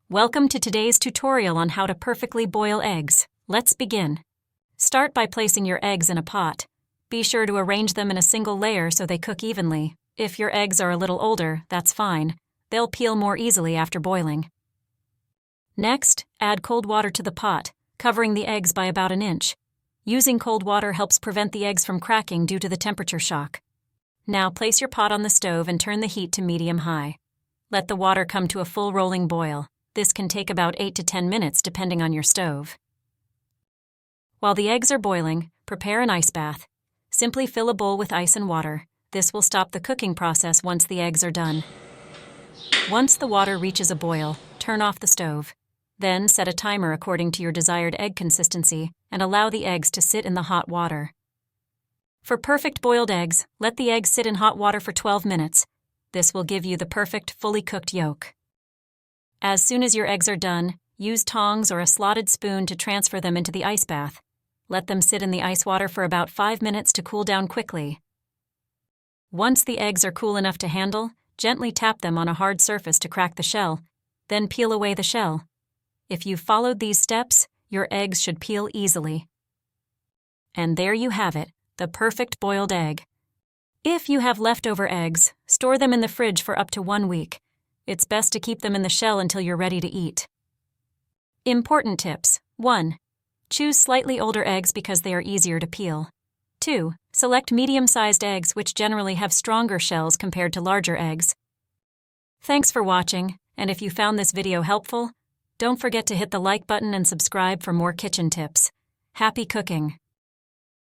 Welcome to today's tutorial on how to perfectly boil eggs. Let's begin. Start by placing your eggs in a pot. Be sure to arrange them in a single layer so they cook evenly. If your eggs are a little older, that's fine. They'll peel more easily after boiling. Next, add cold water to the pot, covering the eggs by about an inch. Using cold water helps prevent the eggs from cracking due to the temperature shock. Now place your pot on the stove and turn the heat to medium-high. Let the water come to a full rolling boil. This can take about 8 to 10 minutes depending on your stove. While the eggs are boiling, prepare an ice bath. Simply fill a bowl with ice and water. This will stop the cooking process once the eggs are done. Once the water reaches a boil, turn off the stove. Then set a timer according to your desired egg consistency and allow the eggs to sit in the hot water. For perfect boiled eggs, let the eggs sit in hot water for 12 minutes. This will give you the perfect, fully cooked yolk. As soon as your eggs are done, use tongs or a slotted spoon to transfer them into the ice bath. Let them sit in the ice water for about 5 minutes to cool down quickly. Once the eggs are cool enough to handle, gently tap them on a hard surface to crack the shell, then peel away the shell. If you've followed these steps, your eggs should peel easily. And there you have it, the perfect boiled egg. If you have leftover eggs, store them in the fridge for up to 1 week. It's best to keep them in the shell until you're ready to eat. Important tips. 1. Choose slightly older eggs because they are easier to peel. 2. Select medium-sized eggs which generally have stronger shells compared to larger eggs. Thanks for watching, and if you found this video helpful, don't forget to hit the like button and subscribe for more kitchen tips. Happy cooking!